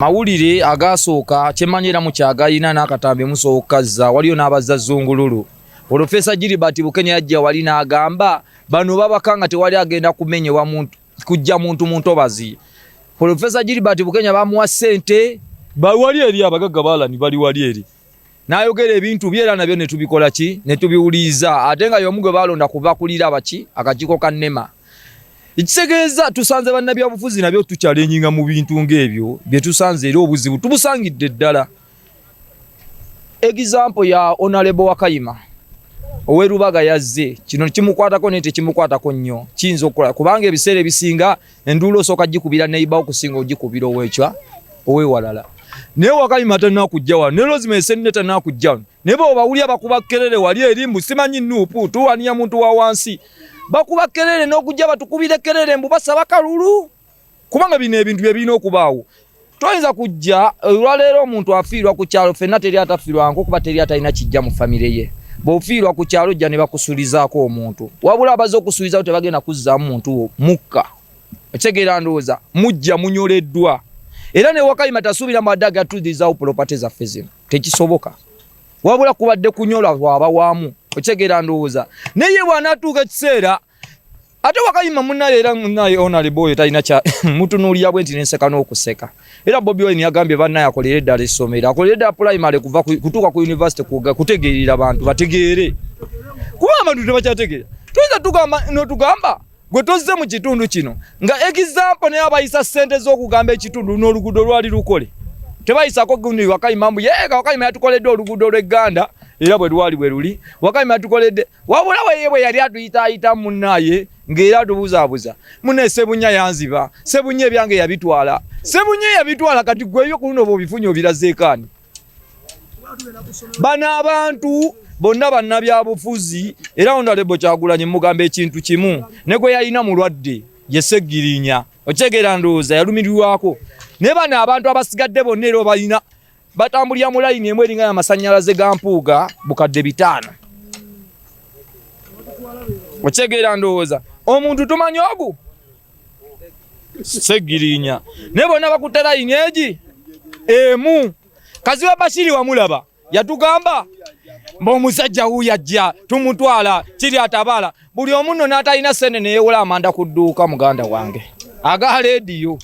Mawulire agasooka kyemanyira mu kyagayina n'akatambi musookaza waliyo n'abazza Zungululu. Profesa Gilbert Bukenya yajja wali n'agamba bano babakanga tewali agenda kumenyewa muntu kujja muntu muntobazi. Profesa Gilbert Bukenya bamuwa ssente bali eri abagagga balani bali wali eri. N'ayogera ebintu byera nabyo ne tubikola ki ne tubiwuliza ate nga y'omugwe balonda kuva kulira abaki akajiko ka Nema. Ikisegeeza tusanze bannabya bufuzi nabyo tuchallenging mu bintu ng'ebyo bye tusanze era obuzibu tubusangidde ddala. Example ya Honorable Wakayima Owerubaga yazze kino kimukwatako ne tekimukwatako nnyo kiyinza okukola kubanga ebiseera ebisinga enduulo osooka gikubira neiba okusinga ogikubira owekya owewalala. Naye Wakayima tannakujja wano ne Rosemary Senne tannakujja wano ne bo bawulya bakuba kelele wali erimbu simanyi nuupu tuwaniya muntu wa wansi bakuba kelele n'okujja batukubire kelele mbu basaba kalulu kubanga bino ebintu bye birina okubaawo. Toyinza kujja olwaleero omuntu afiirwa ku kyalo ffenna teri atafiirwanko kuba teri atalina kijja mu famire ye. Bw'ofiirwa ku kyalo jja ne bakusuulizaako omuntu wabula abaze okusuulizaako tebagenda kuzzaamu muntu mukka ekitegeera ndowooza mujja munyoleddwa era ne Wakayima tasuubira madde agatuddizaawo property zaffe zino tekisoboka wabula kubadde kunyola waba waamu ekitegeera ndowooza naye bw'anaatuuka ekiseera ate Wakayima munnaye era munnaye Honorable oyo talina kya mutunuulira bwe nti n'enseka n'okuseka era Bobi Wine yagambye bannaye akolera eddala essomero akolera eddala primary kuva kutuuka ku university kutegeerera abantu bategeere kuba abantu tebakyategeera tuyinza tugamba n'otugamba gwe tozze mu kitundu kino nga example naye abayisa ssente z'okugamba ekitundu n'oluguudo lwali lukole tebayisako gundi Wakayima mbu yeega Wakayima yatukoledde oluguudo lw'egganda era bwe lwali bwe luli Wakayima yatukoledde wabula bwe yali atuyitaayita munnaye ng'era tubuzaabuza munne Sebunya yanziba Sebunya ebyange yabitwala Sebunya yabitwala kati gweyo ku luno bw'obifunye obirazeekaani. Bano abantu bonna bannabyabufuzi era Honorable Kyagulanyi mugamba ekintu kimu ne gwe yalina mulwadde ye Sseggirinya okitegeera ndowooza yalumirirwako ne bano abantu abasigadde bonna era balina batambulira mu layini emu eringa y'amasannyalaze ga Mpuuga bukadde 5 okitegeera ndowooza omuntu tumanyi ogu Sseggirinya ne bonna bakutte layini egi emu Kaziba Bashiri wamulaba yatugamba mb'omusajja wuuyo ajja tumutwala kiri atabala buli omu nno n'atalina ssente ne yeewola amanda ku dduuka muganda wange aga leediyo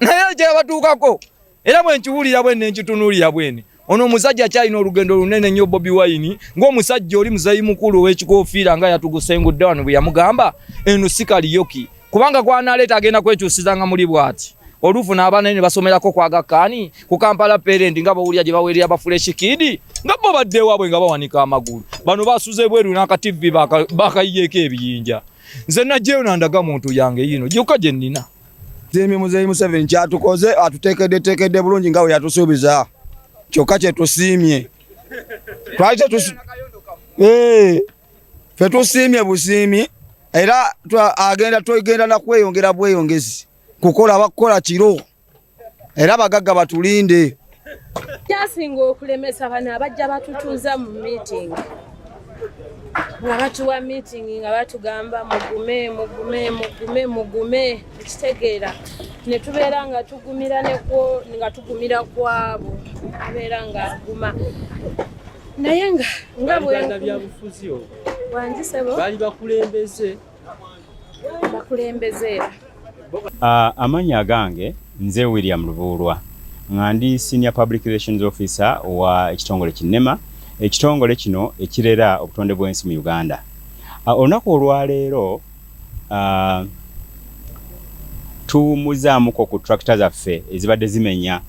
naye kye batuukako era bwe nkiwulira bwe ne nkitunuulira bwene ono omusajja akyalina olugendo lunene nnyo Bobi Wine ng'omusajja oli muzayi mukulu ow'ekikoofiira nga yatugusengudde wano bwe yamugamba eno si kaliyoki kubanga gw'anaaleeta agenda kwekyusizanga muli bw'ati olufu n'abaana ne basomerako kwa Gakani ku Kampala parent nga bawulira gye baweerera ba fresh kid nga bo badde waabwe nga bawanika amagulu bano basuze bweru n'aka TV bakayiyeeko ebiyinja nze najjeyo nandaga muntu yange yino gyokka gye nnina Temi Muzeeyi Museveni kyatukoze atuteekedde bulungi nga bwe yatusuubiza kyokka kye tusiimye ffe tusiimye busiimi era tugenda na kweyongera bweyongezi kukola bakola kiro era bagagga batulinde. Kyasinga okulemesa bano abajja batutuuza mu meeting nga batuwa meeting nga batugamba mugume ekitegeera ne tubeera nga tugumira nga tugumira kwabo abeera nga aguma naye nga byabufuzi wanjisebo bali bakulembeze amanya gange nze William Lubuulwa nga ndi Senior Public Relations Officer wa ekitongole Kinema ekitongole kino ekirera obutonde bw'ensi mu Uganda. Olunaku olwaleero tumuzaamuko ku tractor zaffe ezibadde zimenya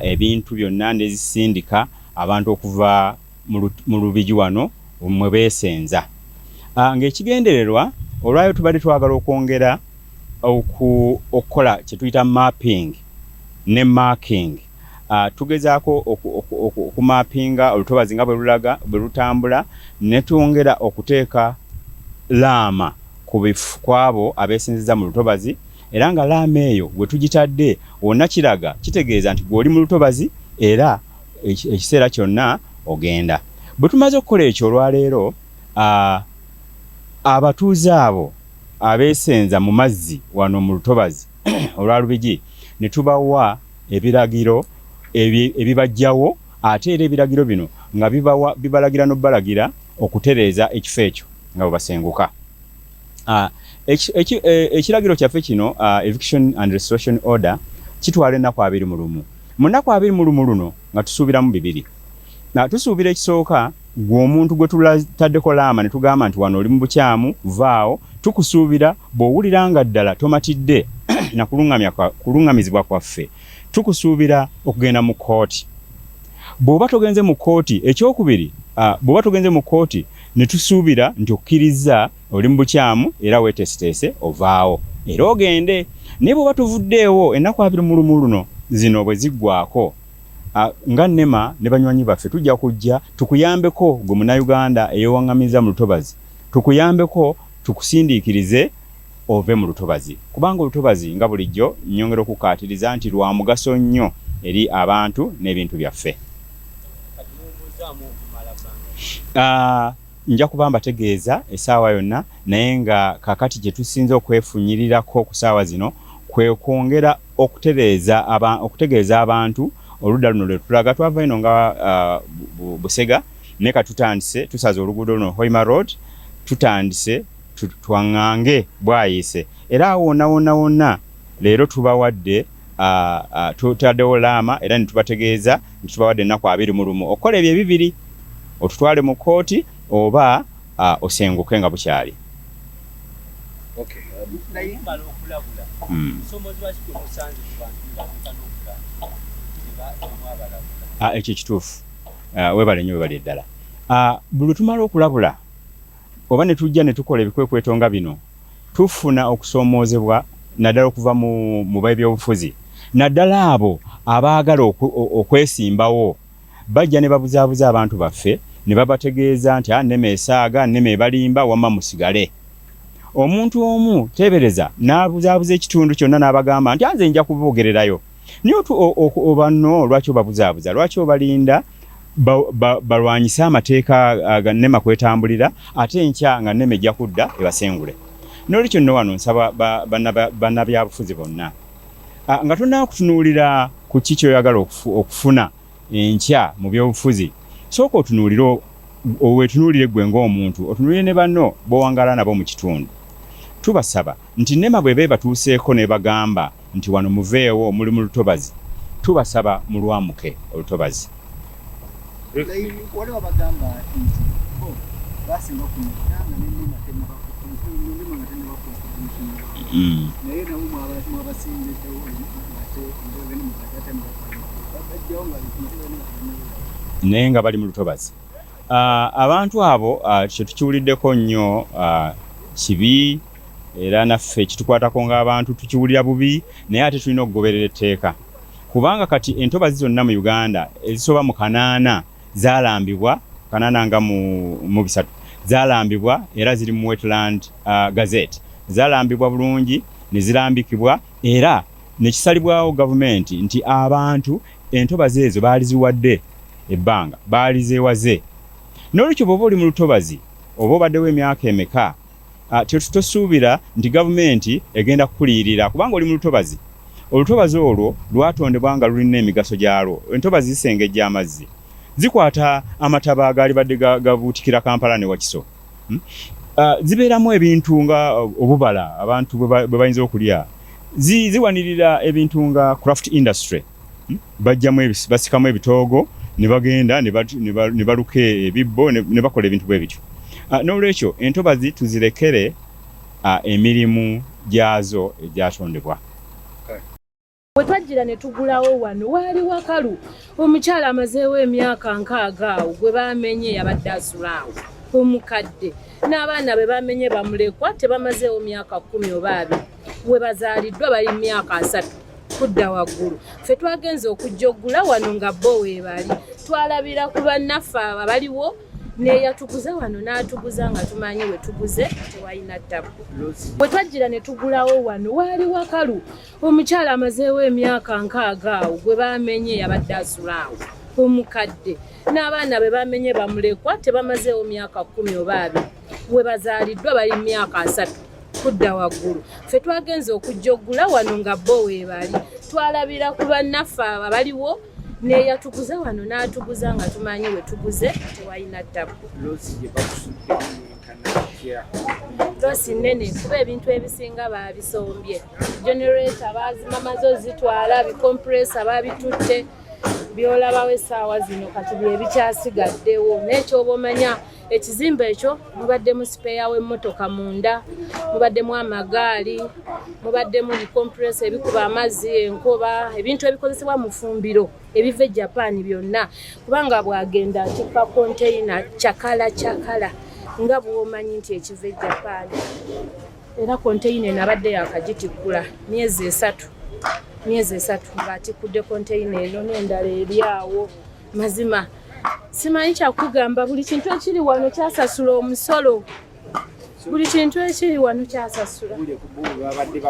ebintu byonna nezisindika abantu okuva mu Lubigi wano mwe beesenza. Ng'ekigendererwa olwayo tubadde twagala okwongera okukola kye tuyita mapping ne marking. Tugezaako okumapinga olutobazi nga bwe lutambula ne twongera okuteeka laama kwabo abeesinziza mu lutobazi era nga laama eyo bwe tugitadde wonna kiraga kitegeeza nti gw'oli mu lutobazi era ekiseera kyonna ogenda. Bwe tumaze okukola ekyo olwaleero abatuuze abo abeesenza mu mazzi wano mu lutobazi olwa Lubigi ne tubawa ebiragiro ebibajjawo ate era ebiragiro bino nga bibalagira n'obbalagira okutereeza ekifo ekyo nga bwe basenguka. Ekiragiro kyaffe kino eviction and restoration order kitwala ennaku 21. Mu nnaku 21 luno nga tusuubiramu bibiri. Tusuubira ekisooka gwe omuntu gwe tulattaddeko laama ne tugamba nti wano oli mu bukyamu vaawo, tukusuubira bw'owulira nga ddala tomatidde na kulungamizibwa kwaffe, tukusuubira okugenda mu kooti. Bw'oba togenze mu kooti, ekyokubiri, bw'oba togenze mu kooti ne tusuubira nti okkiriza oli mu bukyamu era weeteeseteese ovaawo era ogende. Naye bw'oba tuvuddeewo ennaku 21 luno zino bwe ziggwako, nga NEMA ne banywanyi baffe tujja kujja tukuyambeko gwe Munnayuganda eyewaŋŋamiza mu lutobazi, tukuyambeko tukusindiikirize ove mu lutobazi, kubanga olutobazi nga bulijjo nnyongera okukaatiriza nti lwa mugaso nnyo eri abantu n'ebintu byaffe. Nja kuba mbategeeza essaawa yonna, naye nga kakati gye tusinze okwefunyirirako ku ssaawa zino kwe kwongera okutegeeza abantu oludda luno lwe tulaga. Twava ino nga Busega naye katutandise tusaze oluguudo luno Hoima Road, tutandise twaŋŋange bwayise era awo wonna leero tubawadde tutaddewo laama era ne tubategeeza nti tubawadde ennaku 21 okukola ebyo ebibiri, otutwale mu kooti oba osenguke nga bukyali. Ekyo kituufu, webale nnyo webale ddala. Buli tumala okulabula oba ne tujja ne tukola ebikwekweto nga bino, tufuna okusoomoozebwa naddala okuva mu b'ebyobufuzi, naddala abo abaagala okwesimbawo bajja ne babuzaabuza abantu baffe ne babategeeza nti NEMA esaaga, NEMA ebalimba, wamma musigale. Omuntu omu teebereza n'abuzaabuza ekitundu kyonna n'abagamba nti nze nja kuboogererayo. Naye oba nno lwaki obabuzaabuza, lwaki obalinda balwanyise amateeka ga NEMA kwetambulira ate enkya nga NEMA ejja kudda ebasengule. N'olwekyo nno wano nsaba bannabyabufuzi bonna nga tonnakutunuulira ku ki kyoyagala okufuna enkya mu byobufuzi, sooka wetunuulire gwe ng'omuntu, otunuulire ne banno b'owangala nabo mu kitundu. Tubasaba nti NEMA bwe batuuseeko ne bagamba nti wano muveewo muli mu lutobazi, tubasaba mulwamuke olutobazi. Naye nga bali mu lutobazi. Abantu abo kye tukiwuliddeko nnyo kibi era naffe kitukwatako ng'abantu tukiwulira bubi, naye ate tulina okugoberera etteeka, kubanga kati entobazi zonna mu Uganda ezisoba mu 8 zaalambibwa, 8 nga mu 3 zaalambibwa era ziri mu Wetland Gazette, zaalambibwa bulungi ne zirambikibwa era ne kisalibwawo gavumenti nti abantu entobazi ezo baali ziwadde ebbanga, baali zeewaze. N'olwekyo bw'oba oli mu lutobazi oba obaddewo emyaka emeka, tosuubira nti gavumenti egenda kukuliyirira kubanga oli mu lutobazi. Olutobazi olwo lwatondebwa nga lulina emigaso gyalwo. Entobazi zisengejja amazzi, zikwata amataba agaali badde gabuutikira Kampala ne Wakiso, zibeeramu ebintu nga obubala abantu bwe bayinza okulya, ziwanirira ebintu nga craft industry, bajjamu basikamu ebitoogo ne bagenda ne baluka ebibbo ne bakola ebintu bwe bityo. N'olwekyo entobazi tuzirekere emirimu gyazo egyatondebwa. Bwe twajjira ne tugulawo wano waali wakalu, omukyala amazeewo emyaka 60 gwe baamenye yabadde asulaawo, omukadde n'abaana be baamenye bamulekwa tebamazeewo myaka 10 oba 2, we bazaaliddwa bali myaka 3 kudda waggulu. Ffe twagenze okujja oggula wano nga bo weebali, twalabira ku bannaffe abaliwo neyatuguza wano n'atuguza nga tumanyi we tuguze tewalina ttabu. Bwe twajjira ne tugulawo wano waali wakalu, omukyala amazeewo emyaka 60 gwe baamenye yabadde asulaawo, omukadde n'abaana be baamenye bamulekwa tebamazeewo myaka 10 oba 2, we bazaaliddwa bali myaka 3 kudda waggulu. Ffe twagenze okujja oggula wano nga bo weebali, twalabira ku bannaffe abaliwo neyatuguza wano n'atuguza nga tumanyi we tuguze tewalina ttabu. Loosi nnene kuba ebintu ebisinga baabisombye. Generator baazimamaze ozitwala, bikompresa baabitutte, byolabawo essaawa zino kati bye bikyasigaddewo. N'ekyoba omanya ekizimbe ekyo mubaddemu sipeya w'emmotoka munda, mubaddemu amagaali, mubaddemu bikompresa ebikuba amazzi, enkoba, ebintu ebikozesebwa mu ffumbiro ebiva e Japan byonna, kubanga bwagenda atikka konteyina kyakala nga bw'omanyi nti ekiva e Japan. Era konteyina enabadde yakagitikkula myezi esatu ng'atikkudde konteyina eno n'endala eri awo. Mazima simanyi kyakugamba, buli kintu ekiri wano kyasasula omusolo, buli kintu ekiri wano kyasasula.